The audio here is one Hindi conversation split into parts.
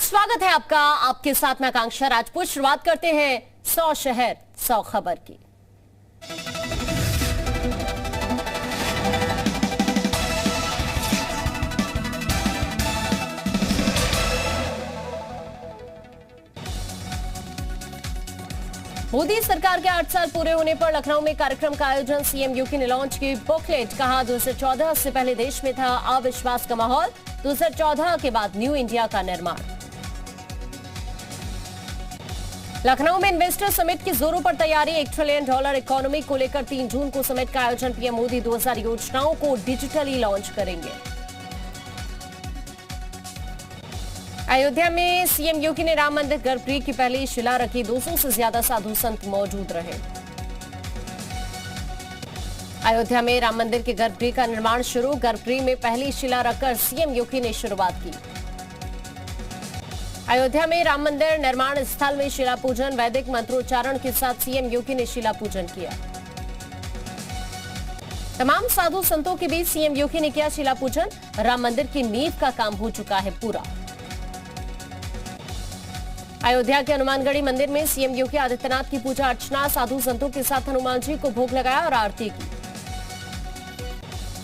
स्वागत है आपका, आपके साथ में आकांक्षा राजपूत। शुरुआत करते हैं 100 शहर 100 खबर की। मोदी सरकार के 8 साल पूरे होने पर लखनऊ में कार्यक्रम का आयोजन। सीएम योगी ने लॉन्च की बुकलेट। कहा 2014 से पहले देश में था अविश्वास का माहौल, 2014 के बाद न्यू इंडिया का निर्माण। लखनऊ में इन्वेस्टर समिट की जोरों पर तैयारी। $1 ट्रिलियन इकोनॉमी को लेकर 3 जून को समिट का आयोजन। पीएम मोदी 2000 योजनाओं को डिजिटली लॉन्च करेंगे। अयोध्या में सीएम योगी ने राम मंदिर गर्भगृह की पहली शिला रखी। 200 से ज्यादा साधु संत मौजूद रहे। अयोध्या में राम मंदिर के गर्भगृह का निर्माण शुरू। गर्भगृह में पहली शिला रखकर सीएम योगी ने शुरुआत की। अयोध्या में राम मंदिर निर्माण स्थल में शिला पूजन। वैदिक मंत्रोच्चारण के साथ सीएम योगी ने शिला पूजन किया। तमाम साधु संतों के बीच सीएम योगी ने किया शिला पूजन। राम मंदिर की नींव का काम हो चुका है पूरा। अयोध्या के हनुमानगढ़ी मंदिर में सीएम योगी आदित्यनाथ की पूजा अर्चना। साधु संतों के साथ हनुमान जी को भोग लगाया और आरती की।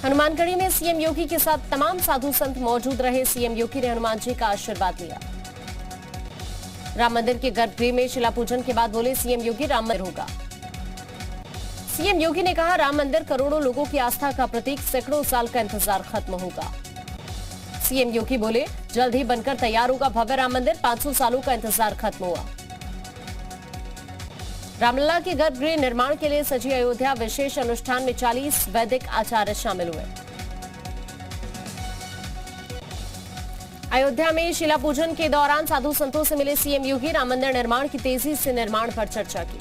हनुमानगढ़ी में सीएम योगी के साथ तमाम साधु संत मौजूद रहे। सीएम योगी ने हनुमान जी का आशीर्वाद लिया। राम मंदिर के गर्भगृह में शिला पूजन के बाद बोले सीएम योगी राम मंदिर होगा। सीएम योगी ने कहा राम मंदिर करोड़ों लोगों की आस्था का प्रतीक, सैकड़ों साल का इंतजार खत्म होगा। सीएम योगी बोले जल्द ही बनकर तैयार होगा भव्य राम मंदिर, 500 सालों का इंतजार खत्म हुआ। रामलला के गर्भगृह निर्माण के लिए सजी अयोध्या। विशेष अनुष्ठान में 40 वैदिक आचार्य शामिल हुए। अयोध्या में शिला पूजन के दौरान साधु संतों से मिले सीएम योगी। राम मंदिर निर्माण की तेजी से निर्माण पर चर्चा की।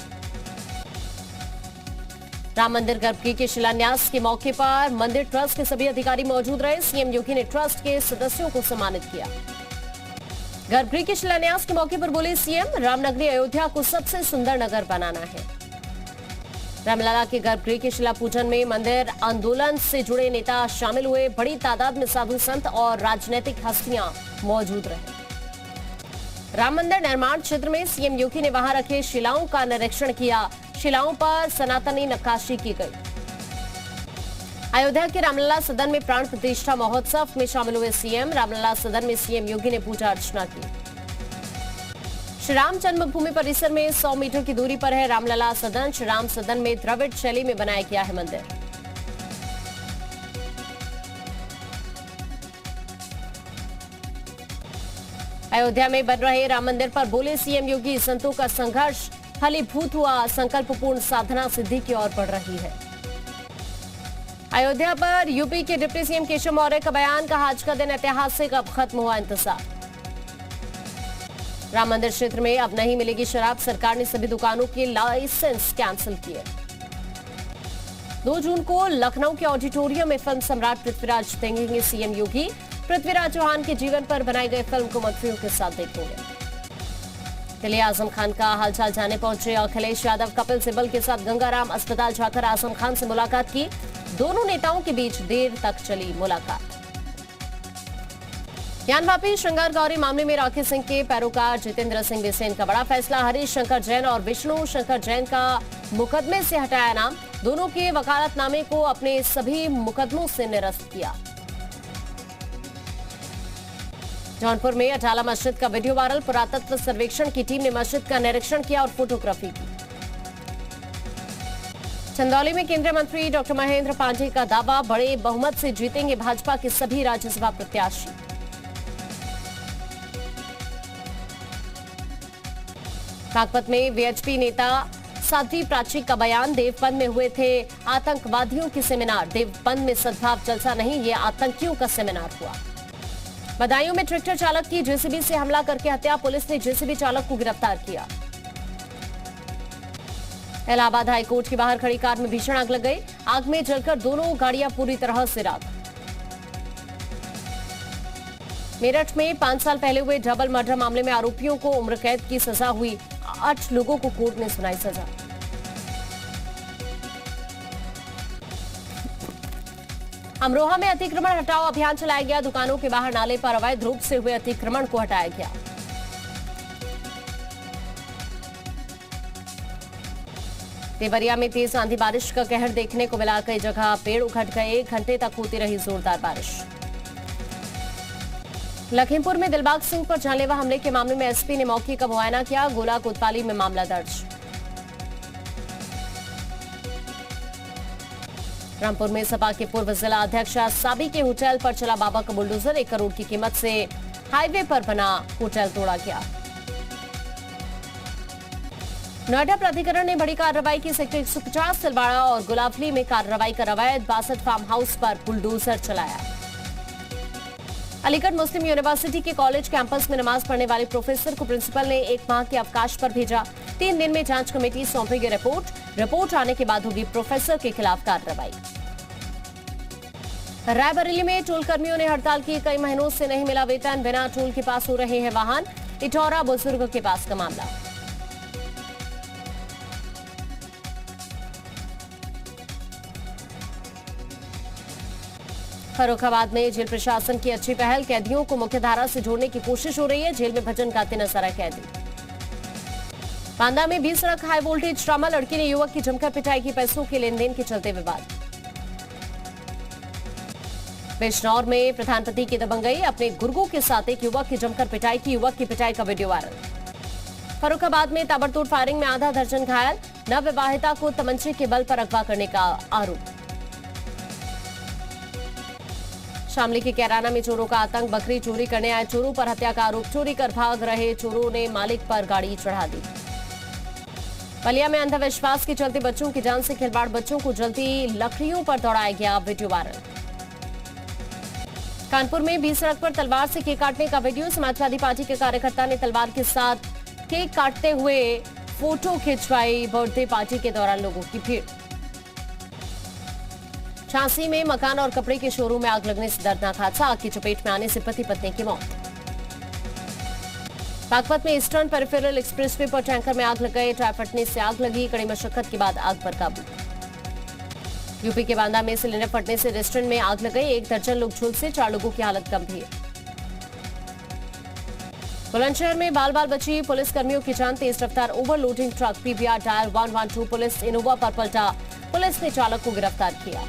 राम मंदिर गर्भगृह के शिलान्यास के मौके पर मंदिर ट्रस्ट के सभी अधिकारी मौजूद रहे। सीएम योगी ने ट्रस्ट के सदस्यों को सम्मानित किया। गर्भगृह के शिलान्यास के मौके पर बोले सीएम रामनगरी अयोध्या को सबसे सुंदर नगर बनाना है। रामलला के गर्भगृह के शिला पूजन में मंदिर आंदोलन से जुड़े नेता शामिल हुए। बड़ी तादाद में साधु संत और राजनीतिक हस्तियां मौजूद रहे। राम मंदिर निर्माण क्षेत्र में सीएम योगी ने वहां रखे शिलाओं का निरीक्षण किया। शिलाओं पर सनातनी नक्काशी की गई। अयोध्या के रामलला सदन में प्राण प्रतिष्ठा महोत्सव में शामिल हुए सीएम। रामलला सदन में सीएम योगी ने पूजा अर्चना की। श्री राम जन्मभूमि परिसर में 100 मीटर की दूरी पर है रामलला सदन। श्री राम सदन में द्रविड़ शैली में बनाया गया है मंदिर। अयोध्या में बन रहे राम मंदिर पर बोले सीएम योगी संतों का संघर्ष फलीभूत हुआ। संकल्पपूर्ण साधना सिद्धि की ओर बढ़ रही है। अयोध्या पर यूपी के डिप्टी सीएम केशव मौर्य का बयान। कहा आज का दिन ऐतिहासिक, अब खत्म हुआ इंतजार। राम मंदिर क्षेत्र में अब नहीं मिलेगी शराब। सरकार ने सभी दुकानों के लाइसेंस कैंसिल किए। 2 जून को लखनऊ के ऑडिटोरियम में फिल्म सम्राट पृथ्वीराज देखेंगे सीएम योगी। पृथ्वीराज चौहान के जीवन पर बनाई गई फिल्म को मंत्रियों के साथ देखेंगे। दिल्ली आजम खान का हालचाल जाने पहुंचे अखिलेश यादव। कपिल सिब्बल के साथ गंगाराम अस्पताल जाकर आजम खान से मुलाकात की। दोनों नेताओं के बीच देर तक चली मुलाकात। ज्ञानवापी श्रृंगार गौरी मामले में राकेश सिंह के पैरोकार जितेंद्र सिंह बिसेन का बड़ा फैसला। हरीश शंकर जैन और विष्णु शंकर जैन का मुकदमे से हटाया नाम। दोनों के वकालतनामे को अपने सभी मुकदमों से निरस्त किया। जौनपुर में अटाला मस्जिद का वीडियो वायरल। पुरातत्व सर्वेक्षण की टीम ने मस्जिद का निरीक्षण किया और फोटोग्राफी की। चंदौली में केंद्रीय मंत्री डॉक्टर महेंद्र पांडेय का दावा। बड़े बहुमत से जीतेंगे भाजपा के सभी राज्यसभा प्रत्याशी। बागपत में वीएचपी नेता साध्वी प्राची का बयान। देवबंद में हुए थे आतंकवादियों के सेमिनार। देवबंद में सद्भाव जलसा नहीं, ये आतंकियों का सेमिनार हुआ। बदायूं में ट्रैक्टर चालक की जेसीबी से हमला करके हत्या। पुलिस ने जेसीबी चालक को गिरफ्तार किया। इलाहाबाद हाईकोर्ट के बाहर खड़ी कार में भीषण आग लग गई। आग में जलकर दोनों गाड़ियां पूरी तरह से राख। मेरठ में 5 साल पहले हुए डबल मर्डर मामले में आरोपियों को उम्र कैद की सजा हुई। 8 लोगों को कोर्ट ने सुनाई सजा। अमरोहा में अतिक्रमण हटाओ अभियान चलाया गया। दुकानों के बाहर नाले पर अवैध रूप से हुए अतिक्रमण को हटाया गया। देवरिया में तेज आंधी बारिश का कहर देखने को मिला। कई जगह पेड़ उखड़ गए। 1 घंटे तक होती रही जोरदार बारिश। लखीमपुर में दिलबाग सिंह पर जानलेवा हमले के मामले में एसपी ने मौके का मुआयना किया। गोला कोतवाली में मामला दर्ज। रामपुर में सपा के पूर्व जिला अध्यक्ष साबी के होटल पर चला बाबा का बुलडोजर। 1 करोड़ की कीमत से हाईवे पर बना होटल तोड़ा गया। नोएडा प्राधिकरण ने बड़ी कार्रवाई की। सेक्टर 150 सिलवाड़ा और गुलावली में कार्रवाई कर अवैध 62 फार्म हाउस पर बुलडोजर चलाया। अलीगढ़ मुस्लिम यूनिवर्सिटी के कॉलेज कैंपस में नमाज पढ़ने वाले प्रोफेसर को प्रिंसिपल ने 1 माह के अवकाश पर भेजा। 3 दिन में जांच कमेटी सौंपेगी रिपोर्ट आने के बाद होगी प्रोफेसर के खिलाफ कार्रवाई। रायबरेली में टोल कर्मियों ने हड़ताल की। कई महीनों से नहीं मिला वेतन। बिना टोल के पास हो रहे हैं वाहन। इटौरा बुजुर्ग के पास का मामला। फर्रुखाबाद में जेल प्रशासन की अच्छी पहल। कैदियों को मुख्यधारा से जोड़ने की कोशिश हो रही है। जेल में भजन गाते नजर आए कैदी। बांदा में 20 सड़क हाई वोल्टेज ड्रामा। लड़की ने युवक की जमकर पिटाई की। पैसों के लेनदेन के चलते विवाद। बिजनौर में प्रधानपति की दबंगई। अपने गुर्गों के साथ एक युवक की जमकर पिटाई की। युवक की पिटाई का वीडियो वायरल। फर्रुखाबाद में ताबड़तोड़ फायरिंग में आधा दर्जन घायल। नवविवाहिता को तमंचे के बल पर अगवा करने का आरोप। शामली के कैराना में चोरों का आतंक। बकरी चोरी करने आए चोरों पर हत्या का आरोप। चोरी कर भाग रहे चोरों ने मालिक पर गाड़ी चढ़ा दी। बलिया में अंधविश्वास के चलते बच्चों की जान से खिलवाड़। बच्चों को जलती लकड़ियों पर दौड़ाया गया। Video viral. कानपुर में 20 सड़क पर तलवार से केक काटने का वीडियो। समाजवादी पार्टी के कार्यकर्ता ने तलवार के साथ केक काटते हुए फोटो खिंचवाई। बर्थडे पार्टी के दौरान लोगों की भीड़। झांसी में मकान और कपड़े के शोरूम में आग लगने से दर्दनाक हादसा। आग की चपेट में आने से पति पत्नी की मौत। बागपत में ईस्टर्न पेरिफेरल एक्सप्रेसवे पर टैंकर में आग लग गई। टायर फटने से आग लगी। कड़ी मशक्कत के बाद आग पर काबू। यूपी के बांदा में सिलेंडर फटने से रेस्टोरेंट में आग लग गई। 1 दर्जन लोग झुलसे। 4 लोगों की हालत गंभीर। बुलंदशहर में बाल बाल बची पुलिस कर्मियों की जान। तेज रफ्तार overloading truck PVR dial 112 police Innova पर पलटा। पुलिस ने चालक को गिरफ्तार किया।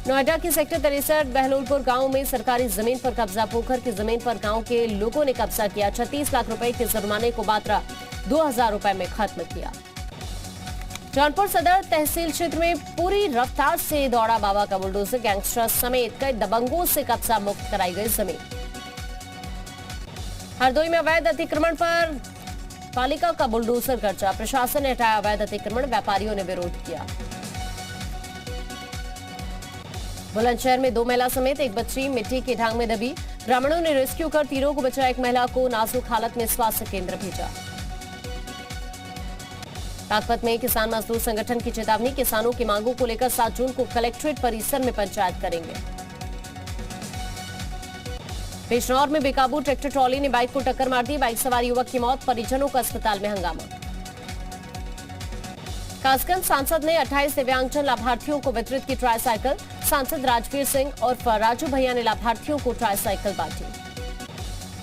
नोएडा के सेक्टर 63 बहलोलपुर गांव में सरकारी जमीन पर कब्जा। पोखर की जमीन पर गांव के लोगों ने कब्जा किया। 36 लाख रुपए के जुर्माने को मात्र 2000 रुपए में खत्म किया। जौनपुर सदर तहसील क्षेत्र में पूरी रफ्तार से दौड़ा बाबा का बुलडोजर। गैंगस्टर समेत कई दबंगों से कब्जा मुक्त कराई गई जमीन। हरदोई में अवैध अतिक्रमण पर पालिका का बुलडोजर कब्जा। प्रशासन ने हटाया अवैध अतिक्रमण। व्यापारियों ने विरोध किया। बुलंदशहर में 2 महिला समेत एक बच्ची मिट्टी की ढांग में दबी। ग्रामीणों ने रेस्क्यू कर तीरों को बचाया। एक महिला को नाजुक हालत में स्वास्थ्य केंद्र भेजा। बागपत में किसान मजदूर संगठन की चेतावनी। किसानों की मांगों को लेकर 7 जून को कलेक्ट्रेट परिसर में पंचायत करेंगे। बिजनौर में बेकाबू ट्रैक्टर ट्रॉली ने बाइक को टक्कर मार दी। बाइक सवार युवक की मौत। परिजनों का अस्पताल में हंगामा। कासगंज सांसद ने 28 दिव्यांगजन लाभार्थियों को वितरित की ट्राईसाइकिल। सांसद राजवीर सिंह और राजू भैया ने लाभार्थियों को ट्राईसाइकिल बांटी।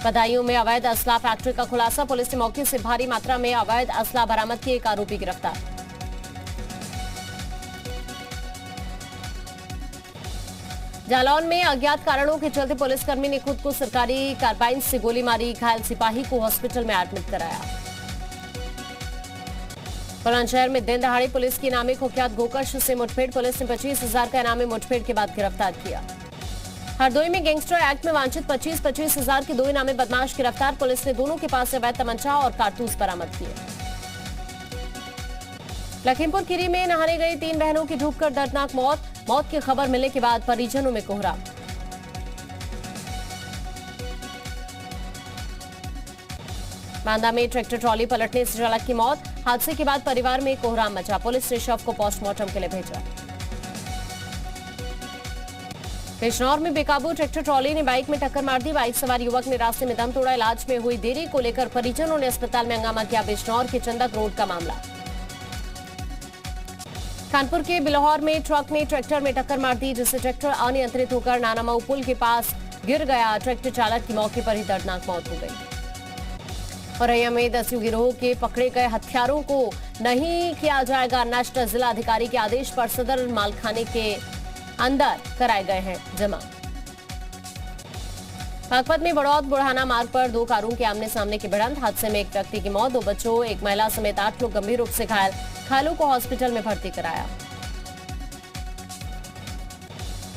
बदायूं में अवैध असला फैक्ट्री का खुलासा। पुलिस ने मौके से भारी मात्रा में अवैध असला बरामद किए। 1 आरोपी गिरफ्तार। जालौन में अज्ञात कारणों के चलते पुलिसकर्मी ने खुद को सरकारी कार्बाइन से गोली मारी। घायल सिपाही को हॉस्पिटल में एडमिट कराया। बुलंदशहर में दिन दहाड़े पुलिस की इनामी कुख्यात गोकश से मुठभेड़। पुलिस ने 25,000 का इनामी मुठभेड़ के बाद गिरफ्तार किया। हरदोई में गैंगस्टर एक्ट में वांछित 25,000 के 2 इनामी बदमाश गिरफ्तार। पुलिस ने दोनों के पास से अवैध तमंचा और कारतूस बरामद किए। लखीमपुर खीरी में नहाने गई 3 बहनों की डूबकर दर्दनाक मौत। मौत की खबर मिलने के बाद परिजनों में कोहराम। बांदा में ट्रैक्टर ट्रॉली पलटने से चालक की मौत। हादसे के बाद परिवार में कोहराम मचा। पुलिस ने शव को पोस्टमार्टम के लिए भेजा। बिजनौर में बेकाबू ट्रैक्टर ट्रॉली ने बाइक में टक्कर मार दी। बाइक सवार युवक ने रास्ते में दम तोड़ा। इलाज में हुई देरी को लेकर परिजनों ने अस्पताल में हंगामा किया। बिजनौर के चंदक रोड का मामला। कानपुर के बिल्हौर में ट्रक ने ट्रैक्टर में टक्कर मार दी, जिससे ट्रैक्टर अनियंत्रित होकर नानामऊ पुल के पास गिर गया। ट्रैक्टर चालक की मौके पर ही दर्दनाक मौत हो गई। औरैया में 10 गिरोह के पकड़े गए हथियारों को नहीं किया जाएगा नष्ट। जिला अधिकारी के आदेश पर सदर मालखाने के अंदर कराए गए हैं जमा। बागपत में बड़ौद बुढ़ाना मार्ग पर दो कारों के आमने सामने की भिड़ंत। हादसे में एक व्यक्ति की मौत, 2 बच्चों, एक महिला समेत 8 लोग गंभीर रूप से घायल। घायलों को हॉस्पिटल में भर्ती कराया।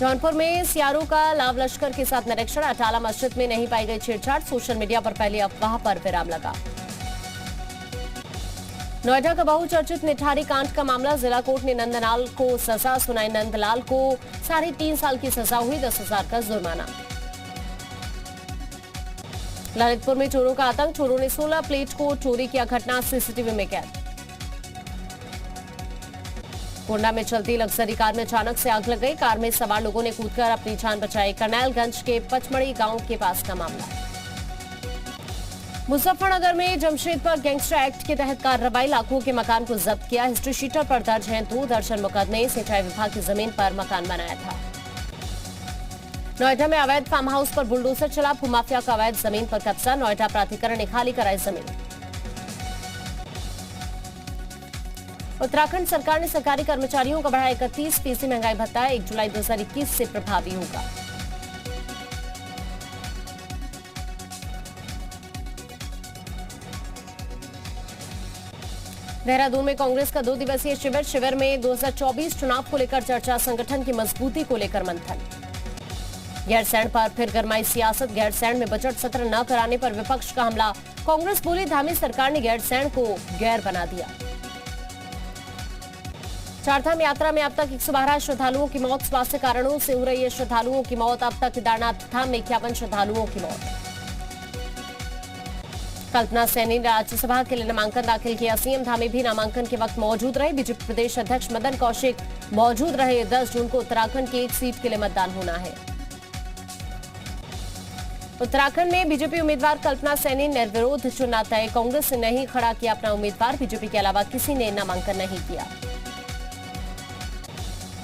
जौनपुर में सीआरओ का लाव लश्कर के साथ निरीक्षण। अटाला मस्जिद में नहीं पाई गई छेड़छाड़। सोशल मीडिया पर फैली अफवाह पर विराम लगा। नोएडा का बहुचर्चित निठारी कांड का मामला। जिला कोर्ट ने नंदलाल को सजा सुनाई। नंदलाल को 3.5 साल की सजा हुई, 10,000 का जुर्माना। ललितपुर में चोरों का आतंक। चोरों ने 16 प्लेट को चोरी किया, घटना सीसीटीवी में कैद। कोंडा में चलती लग्जरी कार में अचानक से आग लग गई। कार में सवार लोगों ने कूदकर अपनी जान बचाई। करनैलगंज के पचमढ़ी गांव के पास का मामला। मुजफ्फरनगर में जमशेद पर गैंगस्टर एक्ट के तहत कार्रवाई। लाखों के मकान को जब्त किया। हिस्ट्री शीटर पर दर्ज हैं 2 दर्जन मुकदमे। सिंचाई विभाग की जमीन पर मकान बनाया था। नोएडा में अवैध फार्म हाउस पर बुलडोजर चला। भूमाफिया का अवैध जमीन पर कब्जा। नोएडा प्राधिकरण ने खाली कराई जमीन। उत्तराखंड सरकार ने सरकारी कर्मचारियों का बढ़ाया 31% महंगाई भत्ता। 1 जुलाई 2021 से प्रभावी होगा। देहरादून में कांग्रेस का 2 दिवसीय शिविर। शिविर में 2024 चुनाव को लेकर चर्चा। संगठन की मजबूती को लेकर मंथन। गैरसैंण पर फिर गरमाई सियासत। गैरसैंण में बजट सत्र न कराने पर विपक्ष का हमला। कांग्रेस बोली धामी सरकार ने गैरसैंण को गैर बना दिया। चारधाम यात्रा में अब तक 112 श्रद्धालुओं की मौत। स्वास्थ्य कारणों से हो रही है श्रद्धालुओं की मौत। अब तक केदारनाथ धाम में 51 श्रद्धालुओं की मौत। कल्पना सैनी ने राज्यसभा के लिए नामांकन दाखिल किया। सीएम धामी भी नामांकन के वक्त मौजूद रहे। बीजेपी प्रदेश अध्यक्ष मदन कौशिक मौजूद रहे। 10 जून को उत्तराखंड की 1 सीट के लिए मतदान होना है। उत्तराखंड में बीजेपी उम्मीदवार कल्पना सैनी निर्विरोध चुना तय। कांग्रेस ने नहीं खड़ा किया अपना उम्मीदवार। बीजेपी के अलावा किसी ने नामांकन नहीं किया।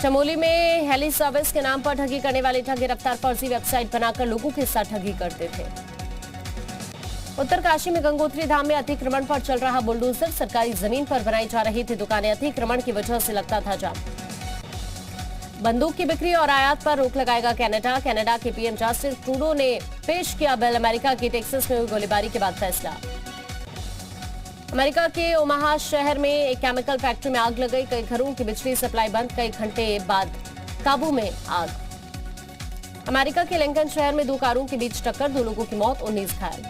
चमोली में हेली सर्विस के नाम पर ठगी करने वाले ठग गिरफ्तार। फर्जी वेबसाइट बनाकर लोगों के साथ ठगी करते थे। उत्तरकाशी में गंगोत्री धाम में अतिक्रमण पर चल रहा बुलडोजर। सरकारी जमीन पर बनाई जा रही थी दुकानें। अतिक्रमण की वजह से लगता था जाम। बंदूक की बिक्री और आयात पर रोक लगाएगा कनाडा। कनाडा के पीएम जस्टिन ट्रूडो ने पेश किया बिल। अमेरिका की टेक्सास में हुई गोलीबारी के बाद फैसला। अमेरिका के ओमाहा शहर में एक केमिकल फैक्ट्री में आग लग गई। कई घरों की बिजली सप्लाई बंद। कई घंटे बाद काबू में आग। अमेरिका के लिंकन शहर में 2 कारों के बीच टक्कर। 2 लोगों की मौत, 19 घायल।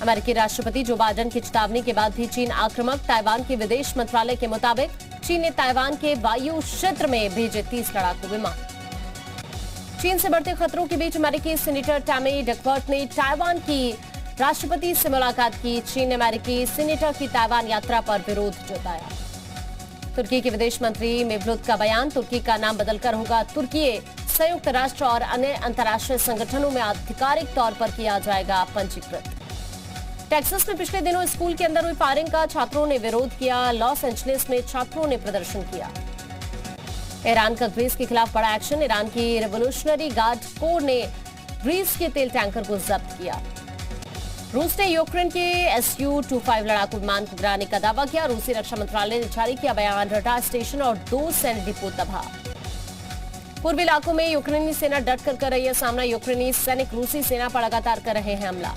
अमेरिकी राष्ट्रपति जो बाइडेन की चेतावनी के बाद भी चीन आक्रामक। ताइवान के विदेश मंत्रालय के मुताबिक चीन ने ताइवान के वायु क्षेत्र में भेजे 30 लड़ाकू विमान। चीन से बढ़ते खतरों के बीच अमेरिकी सीनेटर टैमी डकवर्थ ने ताइवान की राष्ट्रपति से मुलाकात की। चीन ने अमेरिकी सीनेटर की ताइवान यात्रा पर विरोध जताया। तुर्की के विदेश मंत्री मेवलुत का बयान। तुर्की का नाम बदलकर होगा तुर्की। संयुक्त राष्ट्र और अन्य अंतर्राष्ट्रीय संगठनों में आधिकारिक तौर पर किया जाएगा पंजीकृत। टेक्सास में पिछले दिनों स्कूल के अंदर हुई फायरिंग का छात्रों ने विरोध किया। लॉस एंजलिस में छात्रों ने प्रदर्शन किया। ईरान का ग्रीस के खिलाफ बड़ा एक्शन। ईरान की रेवोल्यूशनरी गार्ड कोर ने ग्रीस के तेल टैंकर को जब्त किया। रूस ने यूक्रेन के Su-25 लड़ाकू विमान को गिराने का दावा किया। रूसी रक्षा मंत्रालय ने जारी किया बयान। रडार स्टेशन और 2 सैन्य डिपो तबाह। पूर्वी इलाकों में यूक्रेनी सेना डटकर कर रही है सामना। यूक्रेनी सैनिक रूसी सेना पर लगातार कर रहे हैं हमला।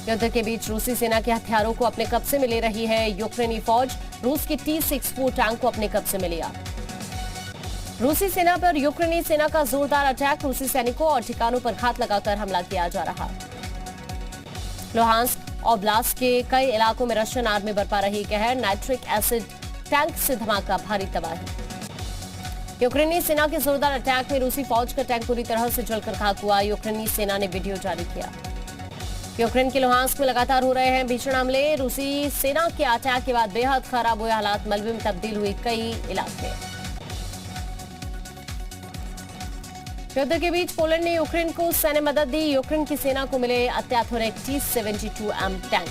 युद्ध के बीच रूसी सेना के हथियारों को अपने कब्जे में ले रही है यूक्रेनी फौज। रूस की T-64 टैंक को अपने कब्जे में लिया। रूसी सेना पर यूक्रेनी सेना का जोरदार अटैक। रूसी सैनिकों और ठिकानों पर घात लगाकर हमला किया जा रहा। लुहांस्क ओब्लास्ट के कई इलाकों में रशियन आर्मी बरपा रही कहर। नाइट्रिक एसिड टैंक से धमाका, भारी तबाही। यूक्रेनी सेना के जोरदार अटैक में रूसी फौज का टैंक पूरी तरह से जलकर खाक हुआ। यूक्रेनी सेना ने वीडियो जारी किया। यूक्रेन के लुहांस्क में लगातार हो रहे हैं भीषण हमले। रूसी सेना के अटैक के बाद बेहद खराब हुए हालात। मलबे में तब्दील हुई कई इलाके। युद्ध के बीच पोलैंड ने यूक्रेन को सैन्य मदद दी। यूक्रेन की सेना को मिले अत्याधुनिक T-72M टैंक।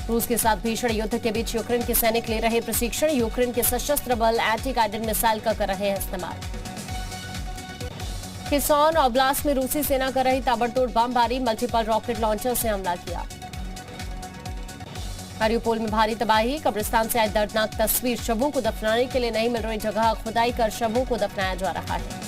रूस के साथ भीषण युद्ध के बीच यूक्रेन के सैनिक ले रहे प्रशिक्षण। यूक्रेन के सशस्त्र बल एंटी गाइडेड मिसाइल का कर रहे हैं इस्तेमाल। खिर्सोन ओब्लास्ट में रूसी सेना कर रही ताबड़तोड़ बमबारी। मल्टीपल रॉकेट लॉन्चर से हमला किया। मारियुपोल में भारी तबाही, कब्रिस्तान से आई दर्दनाक तस्वीर, शवों को दफनाने के लिए नहीं मिल रही जगह, खुदाई कर शवों को दफनाया जा रहा है।